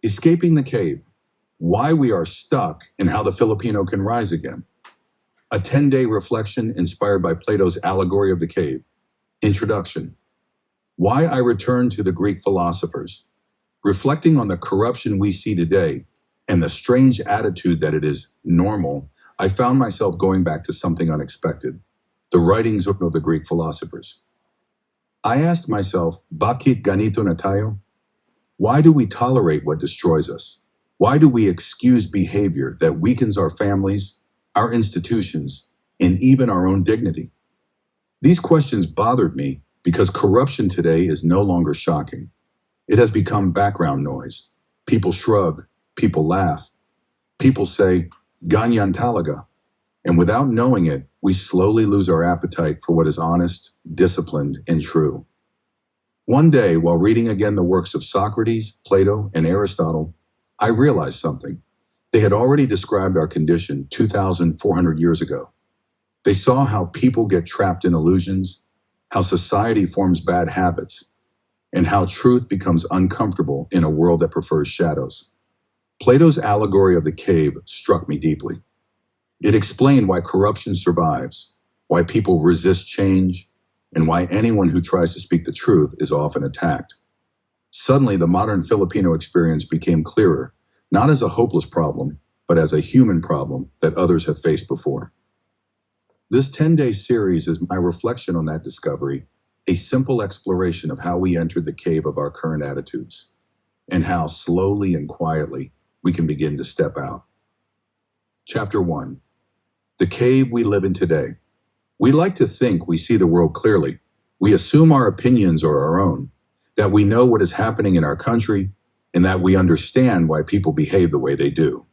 Escaping the Cave, Why We Are Stuck and How the Filipino Can Rise Again. A 10-day reflection inspired by Plato's Allegory of the Cave. Introduction. Why I return to the Greek philosophers. Reflecting on the corruption we see today and the strange attitude that it is normal, I found myself going back to something unexpected, the writings of the Greek philosophers. I asked myself, bakit ganito na tayo? Why do we tolerate what destroys us? Why do we excuse behavior that weakens our families, our institutions, and even our own dignity? These questions bothered me because corruption today is no longer shocking. It has become background noise. People shrug, people laugh, people say, ganyan talaga. And without knowing it, we slowly lose our appetite for what is honest, disciplined, and true. One day, while reading again the works of Socrates, Plato, and Aristotle, I realized something. They had already described our condition 2,400 years ago. They saw how people get trapped in illusions, how society forms bad habits, and how truth becomes uncomfortable in a world that prefers shadows. Plato's Allegory of the Cave struck me deeply. It explained why corruption survives, why people resist change, and why anyone who tries to speak the truth is often attacked. Suddenly, the modern Filipino experience became clearer, not as a hopeless problem, but as a human problem that others have faced before. This 10-day series is my reflection on that discovery, a simple exploration of how we entered the cave of our current attitudes, and how slowly and quietly we can begin to step out. Chapter 1. The cave we live in today. We like to think we see the world clearly. We assume our opinions are our own, that we know what is happening in our country, and that we understand why people behave the way they do.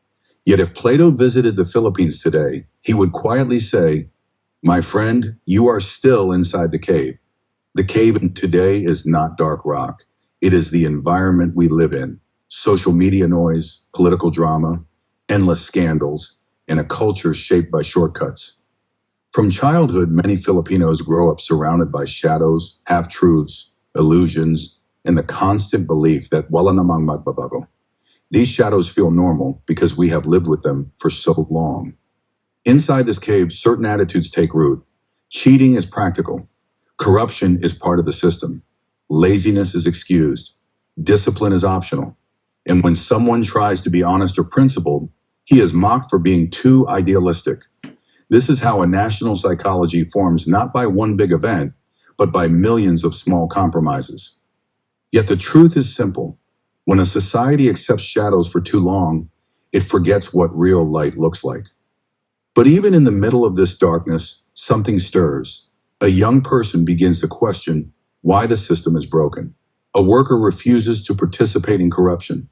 Yet if Plato visited the Philippines today, he would quietly say, "My friend, you are still inside the cave. The cave today is not dark rock. It is the environment we live in. Social media noise, political drama, endless scandals, and a culture shaped by shortcuts." From childhood, many Filipinos grow up surrounded by shadows, half-truths, illusions, and the constant belief that wala namang magbabago. These shadows feel normal because we have lived with them for so long. Inside this cave, certain attitudes take root. Cheating is practical. Corruption is part of the system. Laziness is excused. Discipline is optional. And when someone tries to be honest or principled, he is mocked for being too idealistic. This is how a national psychology forms not by one big event, but by millions of small compromises. Yet the truth is simple. When a society accepts shadows for too long, it forgets what real light looks like. But even in the middle of this darkness, something stirs. A young person begins to question why the system is broken. A worker refuses to participate in corruption.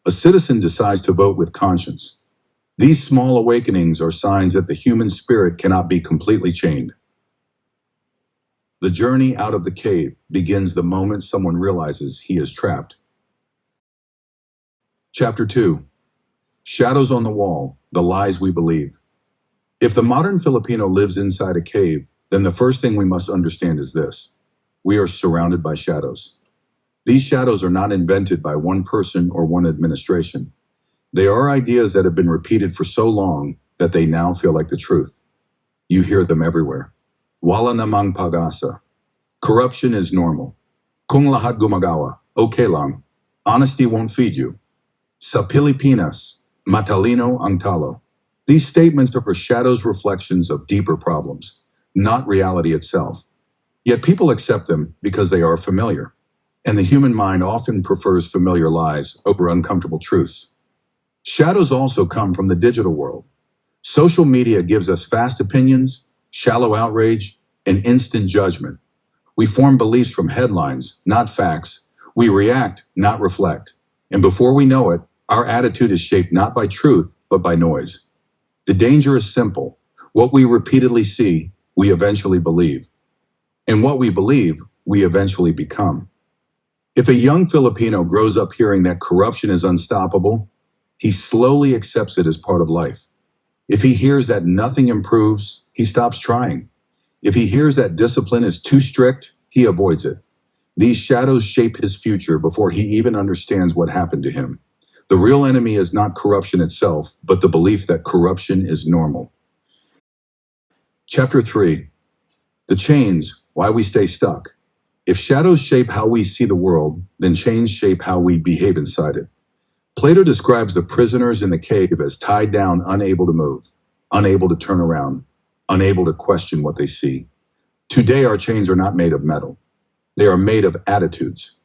A citizen decides to vote with conscience. These small awakenings are signs that the human spirit cannot be completely chained. The journey out of the cave begins the moment someone realizes he is trapped. Chapter 2. Shadows on the Wall, the Lies We Believe. If the modern Filipino lives inside a cave, then the first thing we must understand is this. We are surrounded by shadows. These shadows are not invented by one person or one administration. They are ideas that have been repeated for so long that they now feel like the truth. You hear them everywhere. Wala namang pag-asa. Corruption is normal. Kung lahat gumagawa, okay lang. Honesty won't feed you. Sa Pilipinas, matalino ang talo. These statements are shadows reflections of deeper problems, not reality itself. Yet people accept them because they are familiar. And the human mind often prefers familiar lies over uncomfortable truths. Shadows also come from the digital world. Social media gives us fast opinions, shallow outrage, and instant judgment. We form beliefs from headlines, not facts. We react, not reflect. And before we know it, our attitude is shaped not by truth, but by noise. The danger is simple. What we repeatedly see, we eventually believe. And what we believe, we eventually become. If a young Filipino grows up hearing that corruption is unstoppable, he slowly accepts it as part of life. If he hears that nothing improves, he stops trying. If he hears that discipline is too strict, he avoids it. These shadows shape his future before he even understands what happened to him. The real enemy is not corruption itself, but the belief that corruption is normal. Chapter 3. The chains, why we stay stuck. If shadows shape how we see the world, then chains shape how we behave inside it. Plato describes the prisoners in the cave as tied down, unable to move, unable to turn around, unable to question what they see. Today, our chains are not made of metal. They are made of attitudes.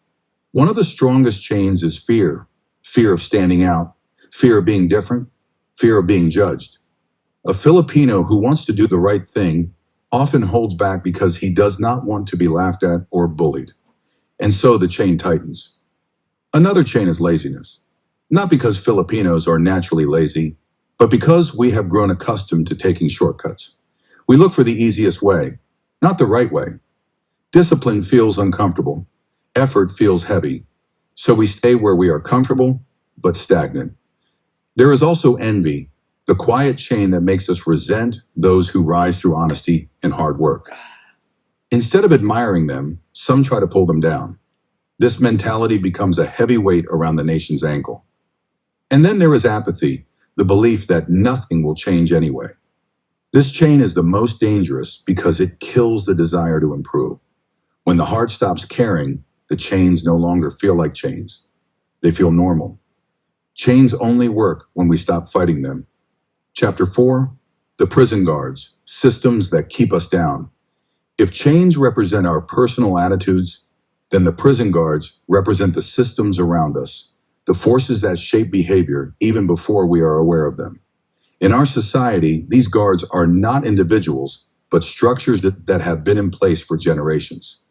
One of the strongest chains is fear. Fear of standing out, fear of being different, fear of being judged. A Filipino who wants to do the right thing often holds back because he does not want to be laughed at or bullied. And so the chain tightens. Another chain is laziness. Not because Filipinos are naturally lazy, but because we have grown accustomed to taking shortcuts. We look for the easiest way, not the right way. Discipline feels uncomfortable. Effort feels heavy. So we stay where we are comfortable, but stagnant. There is also envy, the quiet chain that makes us resent those who rise through honesty and hard work. Instead of admiring them, some try to pull them down. This mentality becomes a heavy weight around the nation's ankle. And then there is apathy, the belief that nothing will change anyway. This chain is the most dangerous because it kills the desire to improve. When the heart stops caring, the chains no longer feel like chains. They feel normal. Chains only work when we stop fighting them. Chapter 4, the prison guards, systems that keep us down. If chains represent our personal attitudes, then the prison guards represent the systems around us, the forces that shape behavior even before we are aware of them. In our society, these guards are not individuals, but structures that have been in place for generations.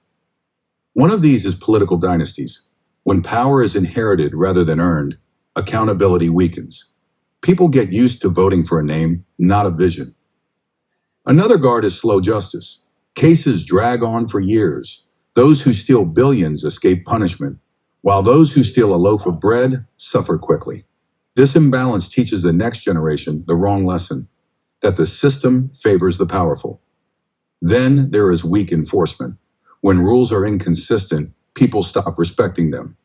One of these is political dynasties. When power is inherited rather than earned, accountability weakens. People get used to voting for a name, not a vision. Another guard is slow justice. Cases drag on for years. Those who steal billions escape punishment, while those who steal a loaf of bread suffer quickly. This imbalance teaches the next generation the wrong lesson, that the system favors the powerful. Then there is weak enforcement. When rules are inconsistent, people stop respecting them.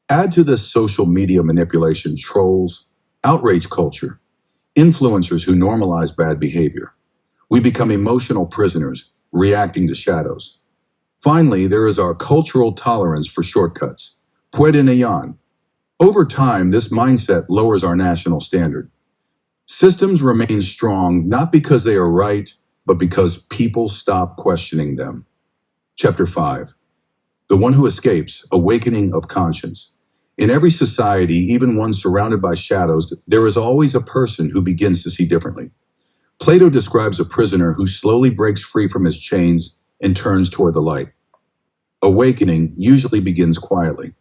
Add to this social media manipulation, trolls, outrage culture, influencers who normalize bad behavior. We become emotional prisoners, reacting to shadows. Finally, there is our cultural tolerance for shortcuts. Puede na yan. Over time, this mindset lowers our national standard. Systems remain strong not because they are right, but because people stop questioning them. Chapter 5. The one who escapes, awakening of conscience. In every society, even one surrounded by shadows, there is always a person who begins to see differently. Plato describes a prisoner who slowly breaks free from his chains and turns toward the light. Awakening usually begins quietly.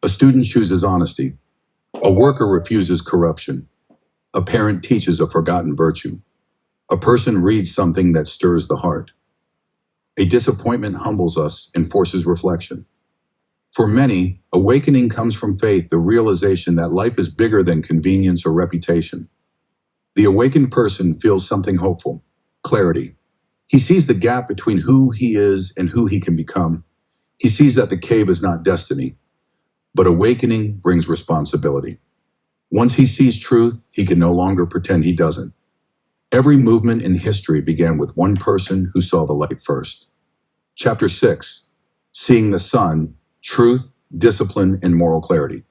A student chooses honesty. A worker refuses corruption. A parent teaches a forgotten virtue. A person reads something that stirs the heart. A disappointment humbles us and forces reflection. For many, awakening comes from faith, the realization that life is bigger than convenience or reputation. The awakened person feels something hopeful, clarity. He sees the gap between who he is and who he can become. He sees that the cave is not destiny, but awakening brings responsibility. Once he sees truth, he can no longer pretend he doesn't. Every movement in history began with one person who saw the light first. Chapter 6. Seeing the sun, truth, discipline, and moral clarity.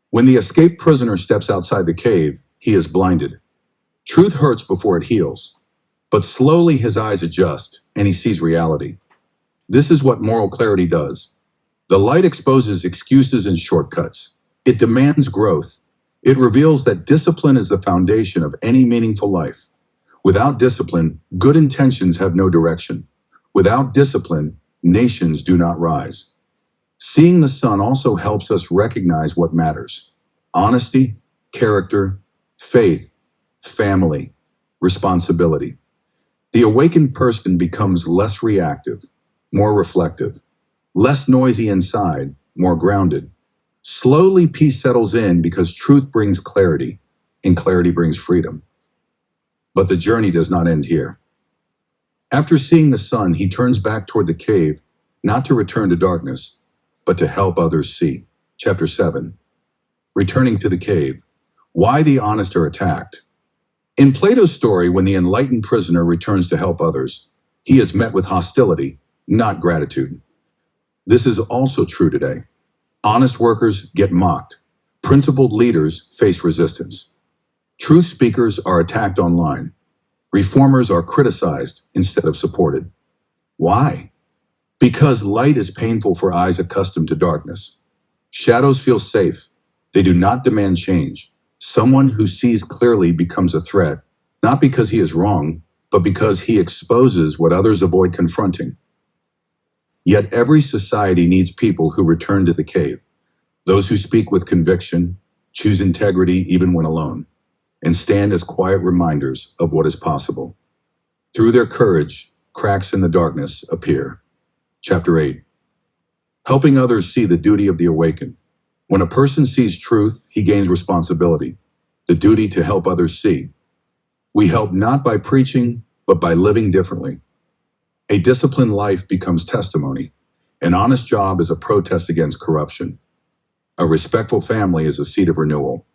When the escaped prisoner steps outside the cave, he is blinded. Truth hurts before it heals, but slowly his eyes adjust and he sees reality. This is what moral clarity does. The light exposes excuses and shortcuts. It demands growth. It reveals that discipline is the foundation of any meaningful life. Without discipline, good intentions have no direction. Without discipline, nations do not rise. Seeing the sun also helps us recognize what matters: honesty, character, faith, family, responsibility. The awakened person becomes less reactive, more reflective, less noisy inside, more grounded. Slowly, peace settles in because truth brings clarity, and clarity brings freedom. But the journey does not end here. After seeing the sun, he turns back toward the cave, not to return to darkness, but to help others see. Chapter 7. Returning to the cave. Why the honest are attacked. In Plato's story, when the enlightened prisoner returns to help others, he is met with hostility, not gratitude. This is also true today. Honest workers get mocked. Principled leaders face resistance. Truth speakers are attacked online. Reformers are criticized instead of supported. Why? Because light is painful for eyes accustomed to darkness. Shadows feel safe. They do not demand change. Someone who sees clearly becomes a threat, not because he is wrong, but because he exposes what others avoid confronting. Yet every society needs people who return to the cave, those who speak with conviction, choose integrity even when alone, and stand as quiet reminders of what is possible. Through their courage, cracks in the darkness appear. Chapter 8. Helping others see the duty of the awakened. When a person sees truth, he gains responsibility, the duty to help others see. We help not by preaching, but by living differently. A disciplined life becomes testimony. An honest job is a protest against corruption. A respectful family is a seed of renewal.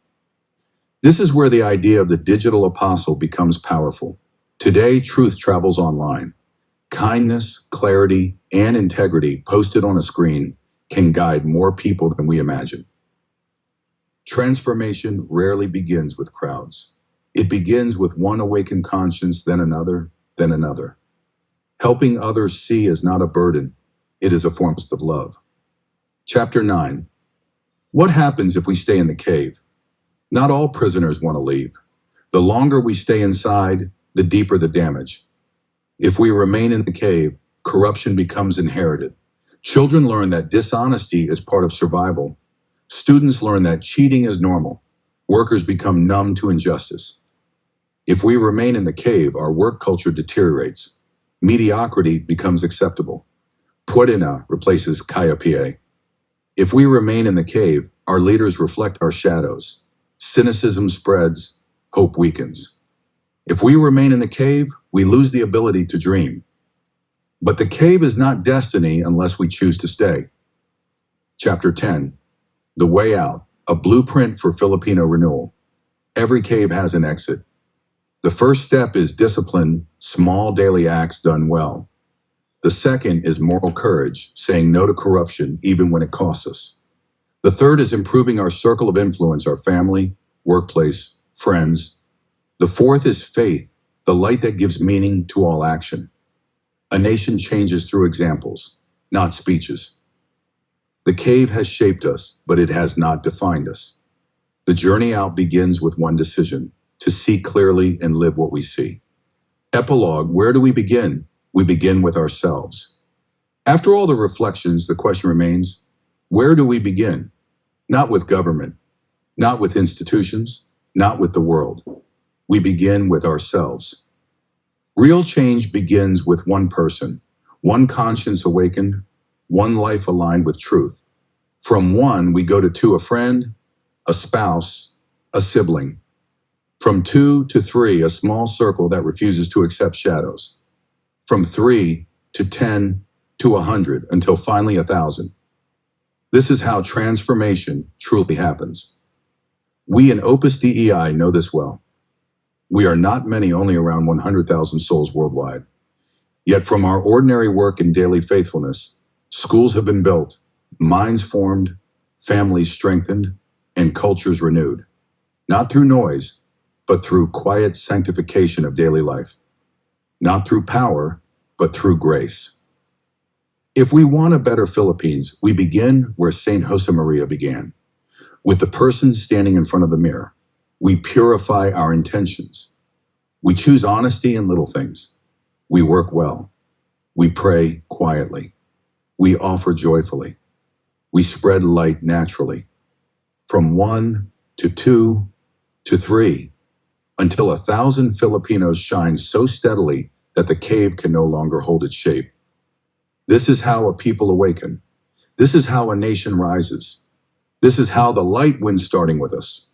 This is where the idea of the digital apostle becomes powerful. Today, truth travels online. Kindness, clarity, and integrity posted on a screen can guide more people than we imagine. Transformation rarely begins with crowds. It begins with one awakened conscience, then another, then another. Helping others see is not a burden. It is a form of love. Chapter 9. What happens if we stay in the cave? Not all prisoners want to leave. The longer we stay inside, the deeper the damage. If we remain in the cave, corruption becomes inherited. Children learn that dishonesty is part of survival. Students learn that cheating is normal. Workers become numb to injustice. If we remain in the cave, our work culture deteriorates. Mediocrity becomes acceptable. Puerina replaces caiapie. If we remain in the cave, our leaders reflect our shadows. Cynicism spreads, hope weakens. If we remain in the cave, we lose the ability to dream. But the cave is not destiny unless we choose to stay. Chapter 10. The Way Out, a blueprint for Filipino renewal. Every cave has an exit. The first step is discipline, small daily acts done well. The second is moral courage, saying no to corruption even when it costs us. The third is improving our circle of influence, our family, workplace, friends. The fourth is faith, the light that gives meaning to all action. A nation changes through examples, not speeches. The cave has shaped us, but it has not defined us. The journey out begins with one decision, to see clearly and live what we see. Epilogue, where do we begin? We begin with ourselves. After all the reflections, the question remains, where do we begin? Not with government, not with institutions, not with the world. We begin with ourselves. Real change begins with one person, one conscience awakened, one life aligned with truth. From one, we go to two, a friend, a spouse, a sibling. From 2 to 3, a small circle that refuses to accept shadows. From 3 to 10 to 100, until finally 1,000. This is how transformation truly happens. We in Opus DEI know this well. We are not many, only around 100,000 souls worldwide. Yet from our ordinary work and daily faithfulness, schools have been built, minds formed, families strengthened, and cultures renewed. Not through noise, but through quiet sanctification of daily life. Not through power, but through grace. If we want a better Philippines, we begin where St. Josemaria began, with the person standing in front of the mirror. We purify our intentions. We choose honesty in little things. We work well. We pray quietly. We offer joyfully. We spread light naturally. From 1 to 2 to 3, until 1,000 Filipinos shine so steadily that the cave can no longer hold its shape. This is how a people awaken. This is how a nation rises. This is how the light wins, starting with us.